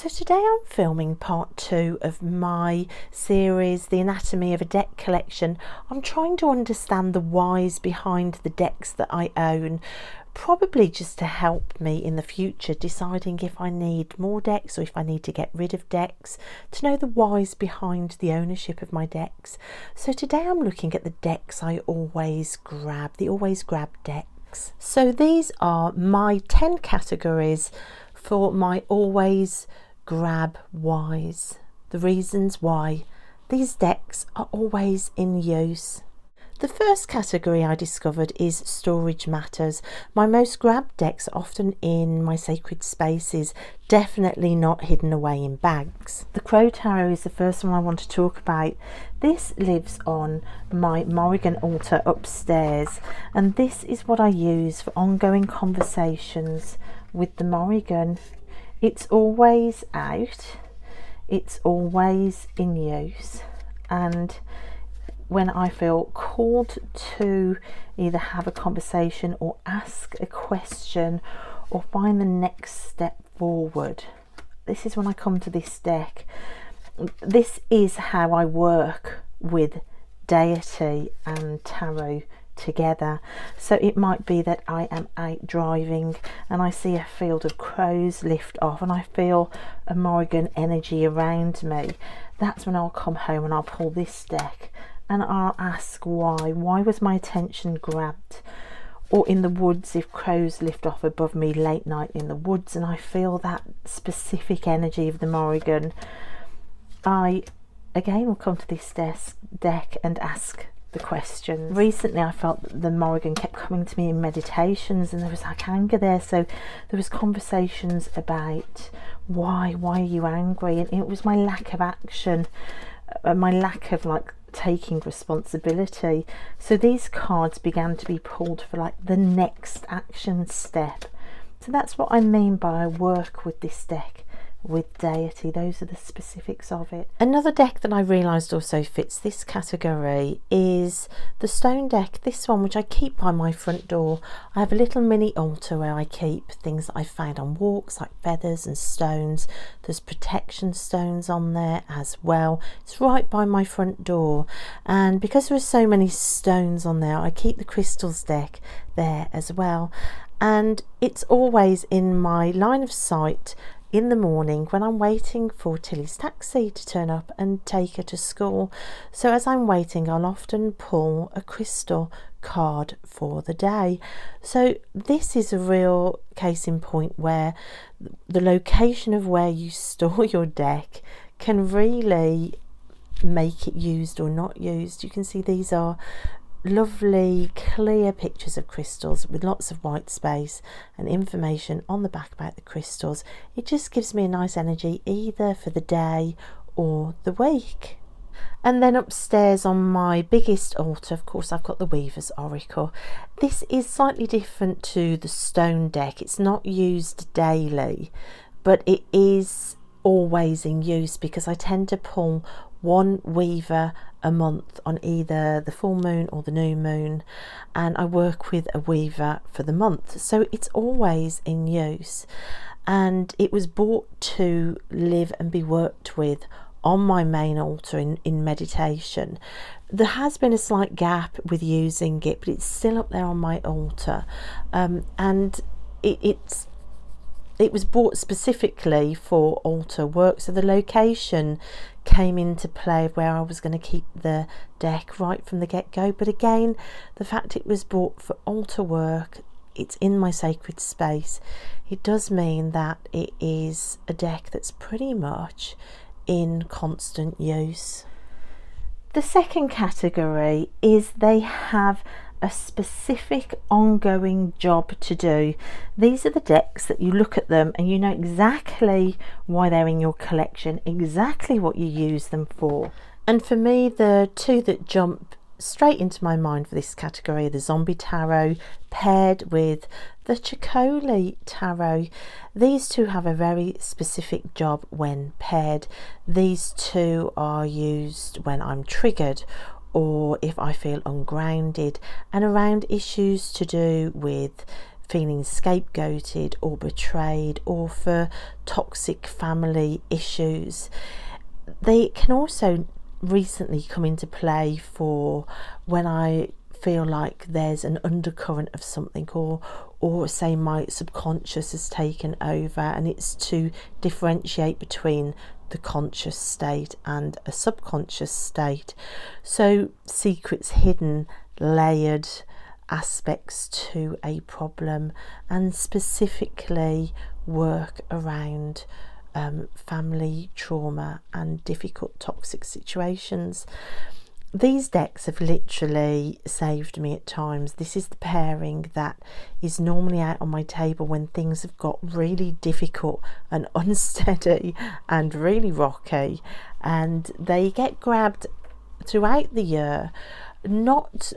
So today I'm filming part 2 of my series, The Anatomy of a Deck collection. I'm trying to understand the whys behind the decks that I own, probably just to help me in the future deciding if I need more decks or if I need to get rid of decks, to know the whys behind the ownership of my decks. So today I'm looking at the decks I always grab, the always grab decks. So these are my 10 categories for my always grab whys, the reasons why these decks are always in use. The first category I discovered is storage matters. My most grabbed decks are often in my sacred spaces, definitely not hidden away in bags. The Crow Tarot is the first one I want to talk about. This lives on my Morrigan altar upstairs, and this is what I use for ongoing conversations with the Morrigan. It's always out, it's always in use, and when I feel called to either have a conversation or ask a question or find the next step forward, this is when I come to this deck. This is how I work with deity and tarot together. So it might be that I am out driving and I see a field of crows lift off and I feel a Morrigan energy around me. That's when I'll come home and I'll pull this deck and I'll ask why was my attention grabbed? Or in the woods, if crows lift off above me late night in the woods and I feel that specific energy of the Morrigan, I again will come to this deck and ask the questions. Recently I felt that the Morrigan kept coming to me in meditations and there was like anger there, so there was conversations about why are you angry, and it was my lack of action, my lack of like taking responsibility. So these cards began to be pulled for like the next action step. So that's what I mean by I work with this deck with deity. Those are the specifics of it. Another deck that I realised also fits this category is the stone deck, this one which I keep by my front door. I have a little mini altar where I keep things that I've found on walks like feathers and stones. There's protection stones on there as well. It's right by my front door, and because there are so many stones on there I keep the crystals deck there as well, and it's always in my line of sight in the morning when I'm waiting for Tilly's taxi to turn up and take her to school. So as I'm waiting, I'll often pull a crystal card for the day. So this is a real case in point where the location of where you store your deck can really make it used or not used. You can see these are lovely clear pictures of crystals with lots of white space and information on the back about the crystals. It just gives me a nice energy either for the day or the week. And then upstairs on my biggest altar, of course, I've got the Weaver's Oracle. This is slightly different to the stone deck. It's not used daily, but it is always in use because I tend to pull one Weaver a month on either the full moon or the new moon, and I work with a Weaver for the month, so it's always in use. And it was bought to live and be worked with on my main altar in meditation. There has been a slight gap with using it, but it's still up there on my altar, and it was bought specifically for altar work, so the location came into play where I was going to keep the deck right from the get-go. But again, the fact it was bought for altar work, it's in my sacred space, it does mean that it is a deck that's pretty much in constant use. The second category is they have a specific ongoing job to do. These are the decks that you look at them and you know exactly why they're in your collection, exactly what you use them for. And for me, the two that jump straight into my mind for this category are the Zombie Tarot paired with the Chicoli Tarot. These two have a very specific job when paired. These two are used when I'm triggered or if I feel ungrounded and around issues to do with feeling scapegoated or betrayed, or for toxic family issues. They can also recently come into play for when I feel like there's an undercurrent of something, or say my subconscious has taken over, and it's to differentiate between the conscious state and a subconscious state. So secrets, hidden, layered aspects to a problem, and specifically work around family trauma and difficult toxic situations. These decks have literally saved me at times. This is the pairing that is normally out on my table when things have got really difficult and unsteady and really rocky, and they get grabbed throughout the year, not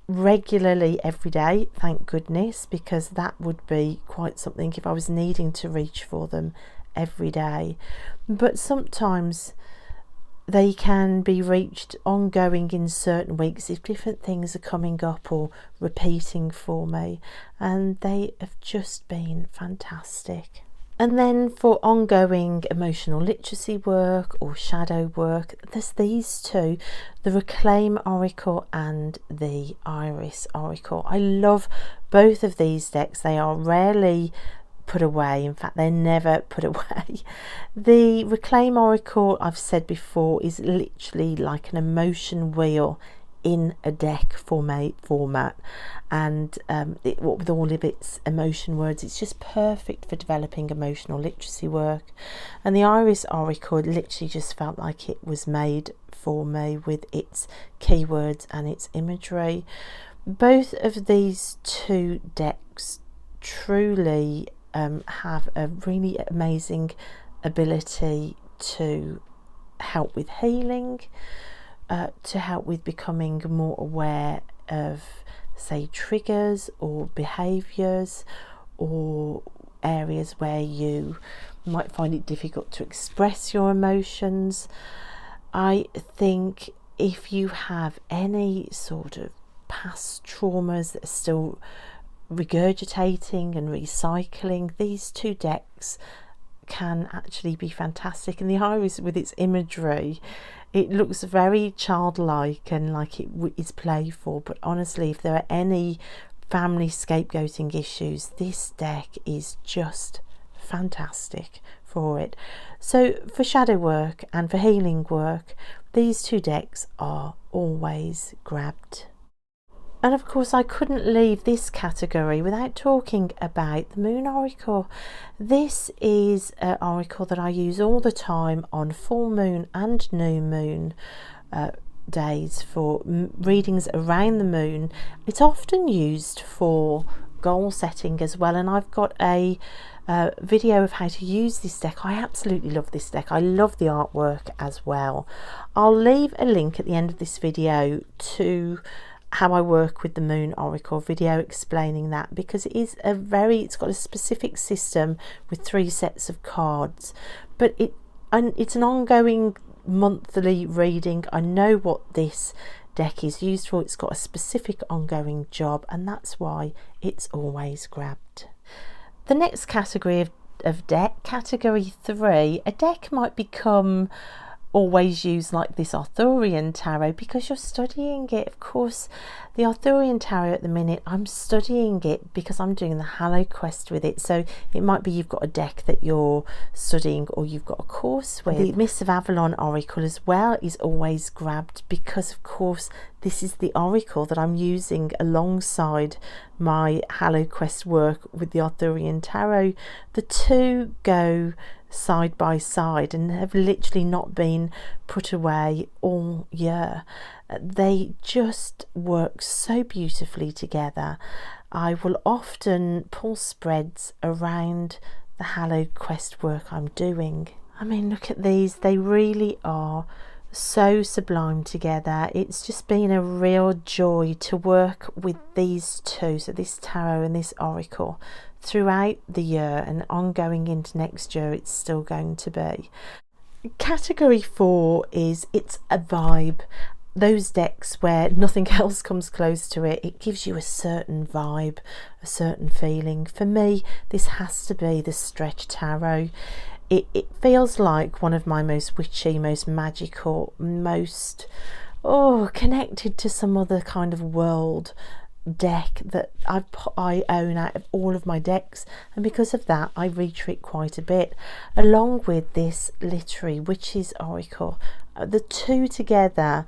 regularly every day, thank goodness, because that would be quite something if I was needing to reach for them every day. But sometimes they can be reached ongoing in certain weeks if different things are coming up or repeating for me, and they have just been fantastic. And then for ongoing emotional literacy work or shadow work, there's these two, the Reclaim Oracle and the Iris Oracle. I love both of these decks. They are rarely put away. In fact, they're never put away. The Reclaim Oracle, I've said before, is literally like an emotion wheel in a deck format, and with all of its emotion words, it's just perfect for developing emotional literacy work. And the Iris Oracle literally just felt like it was made for me with its keywords and its imagery. Both of these two decks truly have a really amazing ability to help with healing, to help with becoming more aware of, say, triggers or behaviours or areas where you might find it difficult to express your emotions. I think if you have any sort of past traumas that are still regurgitating and recycling, these two decks can actually be fantastic. And the Iris, with its imagery, it looks very childlike and like it is playful, but honestly, if there are any family scapegoating issues, this deck is just fantastic for it. So for shadow work and for healing work, these two decks are always grabbed. And of course, I couldn't leave this category without talking about the Moon Oracle. This is an oracle that I use all the time on full moon and new moon days for readings around the moon. It's often used for goal setting as well, and I've got a video of how to use this deck. I absolutely love this deck. I love the artwork as well. I'll leave a link at the end of this video to how I work with the Moon Oracle video explaining that, because it's got a specific system with 3 sets of cards, but it's an ongoing monthly reading. I know what this deck is used for. It's got a specific ongoing job, and that's why it's always grabbed. The next category of deck, category 3, a deck might become always used like this Arthurian Tarot because you're studying it. Of course, the Arthurian Tarot at the minute, I'm studying it because I'm doing the Hallow Quest with it. So it might be you've got a deck that you're studying or you've got a course with. The Mists of Avalon Oracle as well is always grabbed because, of course, this is the oracle that I'm using alongside my Hallow Quest work with the Arthurian Tarot. The two go side by side and have literally not been put away all year. They just work so beautifully together. I will often pull spreads around the Hallow Quest work I'm doing. I mean, look at these, they really are so sublime together. It's just been a real joy to work with these two, so this tarot and this oracle, throughout the year, and ongoing into next year it's still going to be. Category 4 is it's a vibe. those decks where nothing else comes close to it, it gives you a certain vibe, a certain feeling. For me, this has to be the Stretch Tarot. It feels like one of my most witchy, most magical, most connected to some other kind of world deck that I own out of all of my decks, and because of that I reach for it quite a bit, along with this literary Witches Oracle. The two together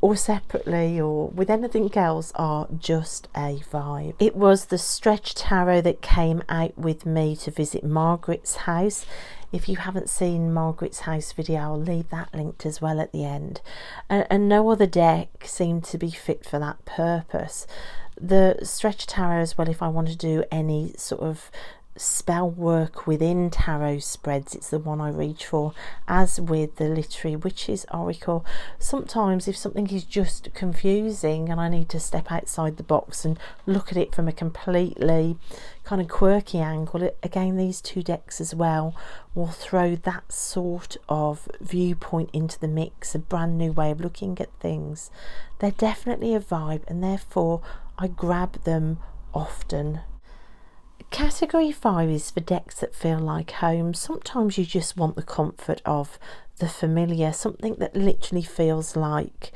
or separately or with anything else are just a vibe. It was the Stretch Tarot that came out with me to visit Margaret's house. If you haven't seen Margaret's house video, I'll leave that linked as well at the end. And no other deck seemed to be fit for that purpose. The Stretch Tarot as well, if I want to do any sort of spell work within tarot spreads, it's the one I reach for, as with the literary Witches Oracle. Sometimes if something is just confusing and I need to step outside the box and look at it from a completely kind of quirky angle, again these two decks as well will throw that sort of viewpoint into the mix, a brand new way of looking at things. They're definitely a vibe, and therefore I grab them often. Category 5 is for decks that feel like home. Sometimes you just want the comfort of the familiar, something that literally feels like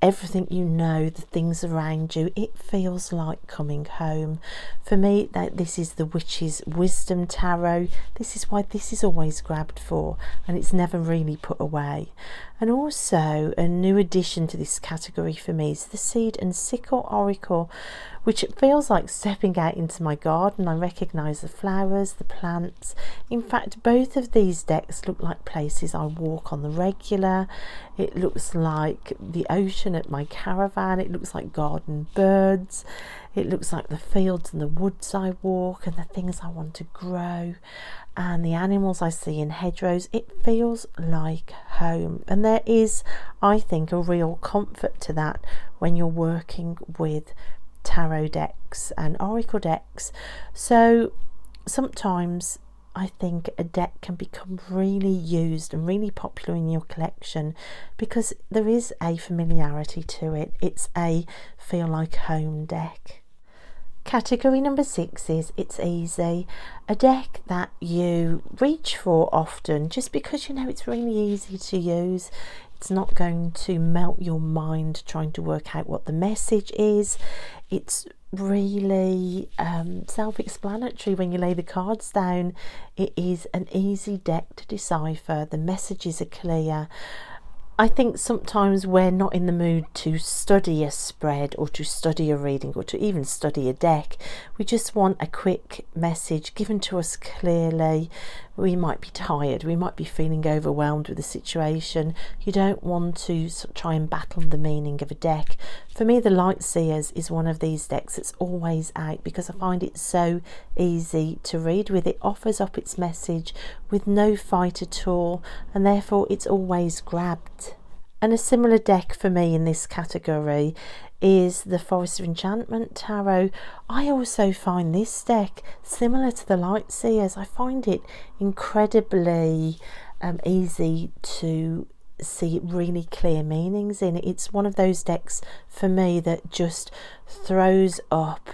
everything you know, the things around you, it feels like coming home. For me, this is the Witch's Wisdom Tarot. This is why this is always grabbed for, and it's never really put away. And also a new addition to this category for me is the Seed and Sickle Oracle, which it feels like stepping out into my garden. I recognise the flowers, the plants. In fact, both of these decks look like places I walk on the regular. It looks like the ocean at my caravan. It looks like garden birds. It looks like the fields and the woods I walk and the things I want to grow and the animals I see in hedgerows. It feels like home, and there is, I think, a real comfort to that when you're working with tarot decks and oracle decks. So sometimes I think a deck can become really used and really popular in your collection because there is a familiarity to it. It's a feel like home deck. Category number 6 is It's Easy, a deck that you reach for often just because you know it's really easy to use. It's not going to melt your mind trying to work out what the message is. It's really self-explanatory when you lay the cards down. It is an easy deck to decipher. The messages are clear. I think sometimes we're not in the mood to study a spread or to study a reading or to even study a deck. We just want a quick message given to us clearly. We might be tired, we might be feeling overwhelmed with the situation. You don't want to try and battle the meaning of a deck. For me, the Light Seers is one of these decks that's always out because I find it so easy to read with. It offers up its message with no fight at all, and therefore it's always grabbed. And a similar deck for me in this category is the Forest of Enchantment Tarot. I also find this deck similar to the Light Seers. I find it incredibly easy to see really clear meanings in it. It's one of those decks for me that just throws up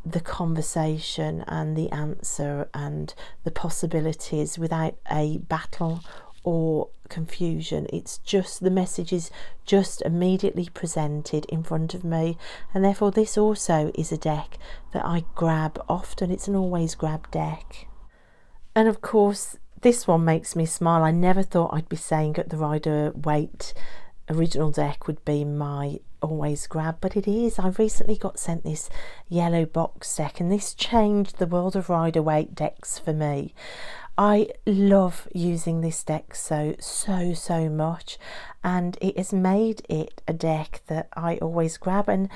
the conversation and the answer and the possibilities without a battle or confusion. It's just the message is just immediately presented in front of me, and therefore this also is a deck that I grab often. It's an always grab deck. And of course this one makes me smile. I never thought I'd be saying that the Rider-Waite original deck would be my always grab, but it is. I recently got sent this yellow box deck, and this changed the world of Rider-Waite decks for me. I love using this deck so much, and it has made it a deck that I always grab. And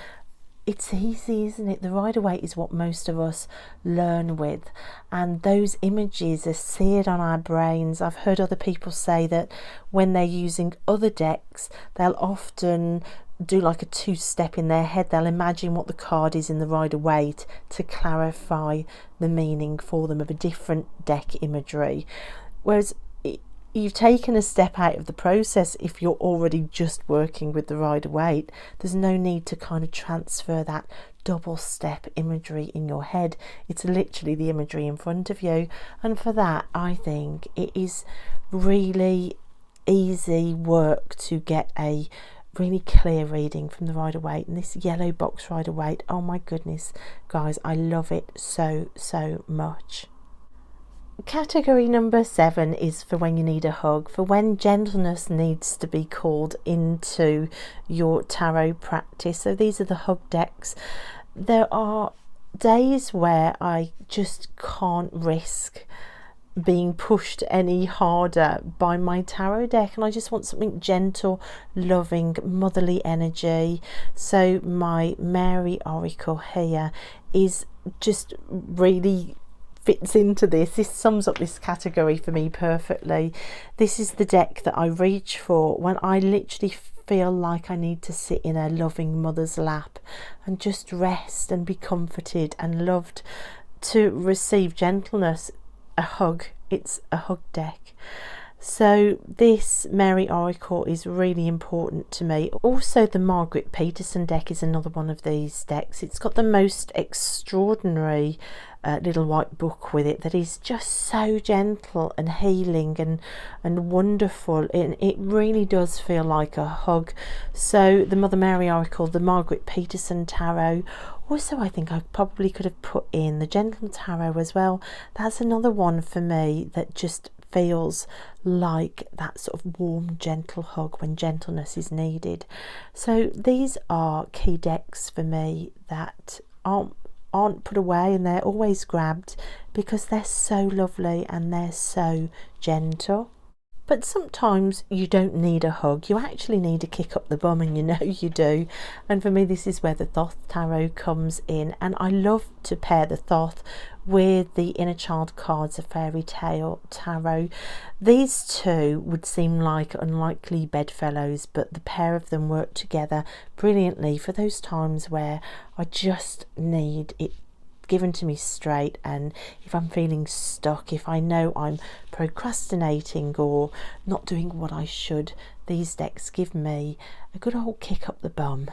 it's easy, isn't it? The Rider-Waite is what most of us learn with, and those images are seared on our brains. I've heard other people say that when they're using other decks, they'll often do like a two-step in their head. They'll imagine what the card is in the Rider-Waite to clarify the meaning for them of a different deck imagery. Whereas you've taken a step out of the process if you're already just working with the Rider-Waite. There's no need to kind of transfer that double step imagery in your head. It's literally the imagery in front of you, and for that I think it is really easy work to get a really clear reading from the Rider-Waite. And this yellow box Rider-Waite, oh my goodness guys, I love it so much. Category number 7 is for when you need a hug, for when gentleness needs to be called into your tarot practice. So these are the hug decks. There are days where I just can't risk being pushed any harder by my tarot deck, and I just want something gentle, loving, motherly energy. So my Mary Oracle here is just really fits into this. This sums up this category for me perfectly. This is the deck that I reach for when I literally feel like I need to sit in a loving mother's lap and just rest and be comforted and loved. To receive gentleness, a hug. It's a hug deck. So this Mary Oracle is really important to me. Also the Margaret Peterson deck is another one of these decks. It's got the most extraordinary little white book with it that is just so gentle and healing and wonderful, and it really does feel like a hug. So the Mother Mary Oracle, the Margaret Peterson Tarot. Also, I think I probably could have put in the Gentle Tarot as well. That's another one for me that just feels like that sort of warm, gentle hug when gentleness is needed. So these are key decks for me that aren't put away, and they're always grabbed because they're so lovely and they're so gentle. But sometimes you don't need a hug, you actually need a kick up the bum, and you know you do. And for me, this is where the Thoth Tarot comes in, and I love to pair the Thoth with the Inner Child cards of Fairy Tale Tarot. These two would seem like unlikely bedfellows, but the pair of them work together brilliantly for those times where I just need it given to me straight, and if I'm feeling stuck, if I know I'm procrastinating or not doing what I should, these decks give me a good old kick up the bum.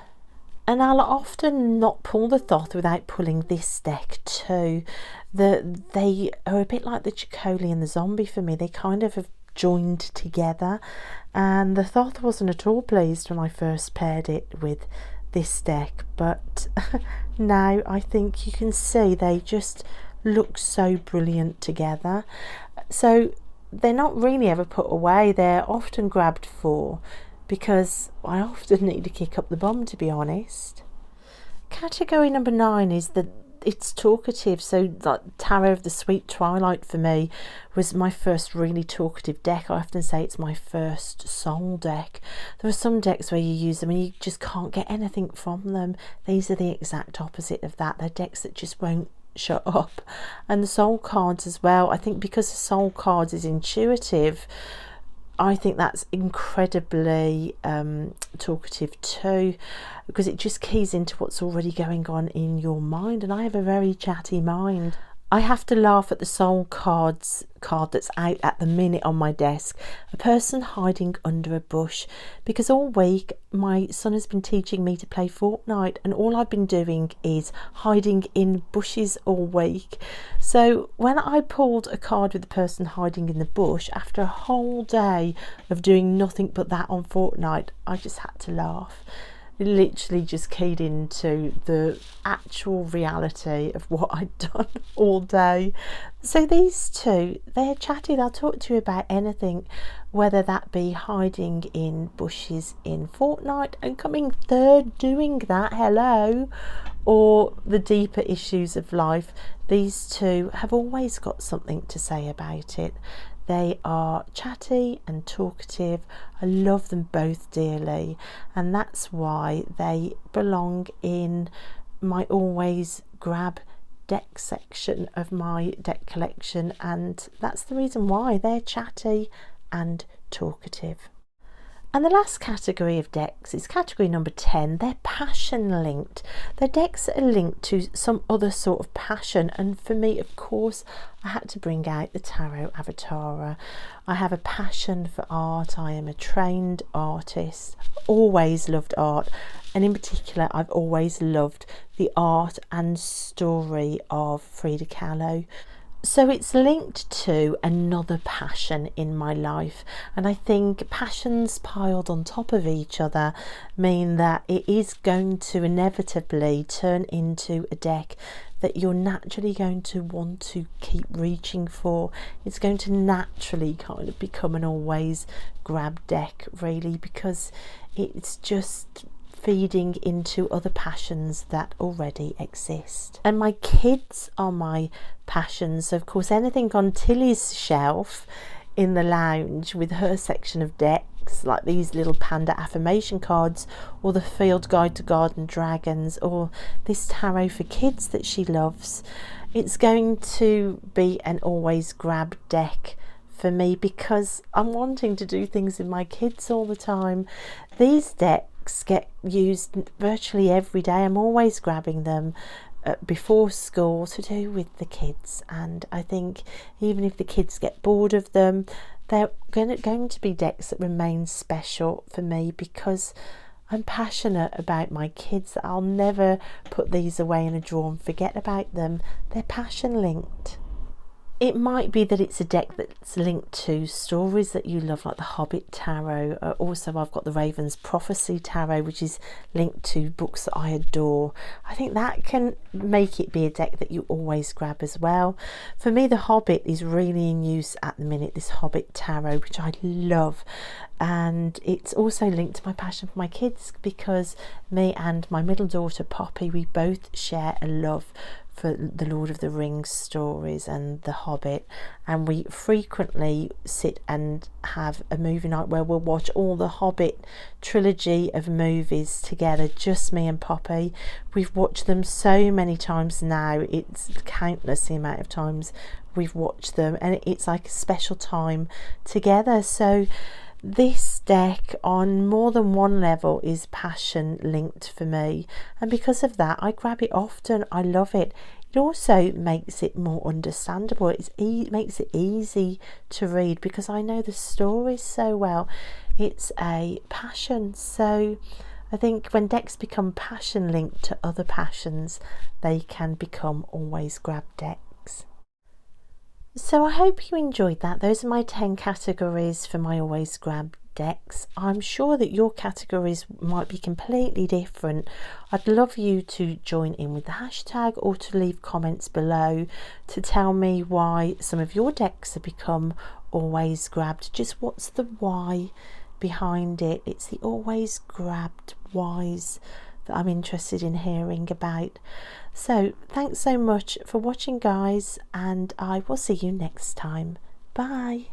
And I'll often not pull the Thoth without pulling this deck too. They are a bit like the Chicoli and the Zombie for me. They kind of have joined together, and the Thoth wasn't at all pleased when I first paired it with this deck, but now I think you can see they just look so brilliant together. So they're not really ever put away, they're often grabbed for, because I often need to kick up the bum, to be honest. Category number 9 is that it's talkative. So like Tarot of the Sweet Twilight for me was my first really talkative deck. I often say it's my first soul deck. There are some decks where you use them and you just can't get anything from them. These are the exact opposite of that. They're decks that just won't shut up. And the soul cards as well, I think because the soul cards is intuitive, I think that's incredibly talkative too, because it just keys into what's already going on in your mind, and I have a very chatty mind. I have to laugh at the soul card that's out at the minute on my desk, a person hiding under a bush, because all week my son has been teaching me to play Fortnite, and all I've been doing is hiding in bushes all week. So when I pulled a card with the person hiding in the bush after a whole day of doing nothing but that on Fortnite, I just had to laugh. It literally just keyed into the actual reality of what I'd done all day. So these two, they're chatty, they'll talk to you about anything, whether that be hiding in bushes in Fortnite and coming third doing that, hello, or the deeper issues of life. These two have always got something to say about it. They are chatty and talkative. I love them both dearly, and that's why they belong in my always grab deck section of my deck collection, and that's the reason why they're chatty and talkative. And the last category of decks is category number 10. They're passion linked. They're decks that are linked to some other sort of passion. And for me, of course, I had to bring out the Tarot Avatar. I have a passion for art. I am a trained artist, always loved art. And in particular, I've always loved the art and story of Frida Kahlo. So it's linked to another passion in my life, and I think passions piled on top of each other mean that it is going to inevitably turn into a deck that you're naturally going to want to keep reaching for. It's going to naturally kind of become an always grab deck, really, because it's just feeding into other passions that already exist. And my kids are my passions. So of course, anything on Tilly's shelf in the lounge with her section of decks, like these little panda affirmation cards, or the Field Guide to Garden Dragons, or this tarot for kids that she loves, it's going to be an always grab deck for me, because I'm wanting to do things with my kids all the time. These decks get used virtually every day. I'm always grabbing them before school to do with the kids, and I think even if the kids get bored of them, they're going to be decks that remain special for me, because I'm passionate about my kids. I'll never put these away in a drawer and forget about them. They're passion linked. It might be that it's a deck that's linked to stories that you love, like the Hobbit Tarot. Also, I've got the Raven's Prophecy Tarot, which is linked to books that I adore. I think that can make it be a deck that you always grab as well. For me, the Hobbit is really in use at the minute, this Hobbit Tarot, which I love. And it's also linked to my passion for my kids, because me and my middle daughter Poppy, we both share a love for the Lord of the Rings stories and the Hobbit, and we frequently sit and have a movie night where we'll watch all the Hobbit trilogy of movies together, just me and Poppy. We've watched them so many times now, it's countless the amount of times we've watched them, and it's like a special time together. So this deck on more than one level is passion linked for me, and because of that I grab it often. I love it. It also makes it more understandable. It makes it easy to read because I know the stories so well. It's a passion. So I think when decks become passion linked to other passions, they can become always grab decks. So I hope you enjoyed that. Those are my 10 categories for my always grab decks. I'm sure that your categories might be completely different. I'd love you to join in with the hashtag, or to leave comments below to tell me why some of your decks have become always grabbed. Just what's the why behind it? It's the always grabbed whys that I'm interested in hearing about. So thanks so much for watching, guys, and I will see you next time. Bye.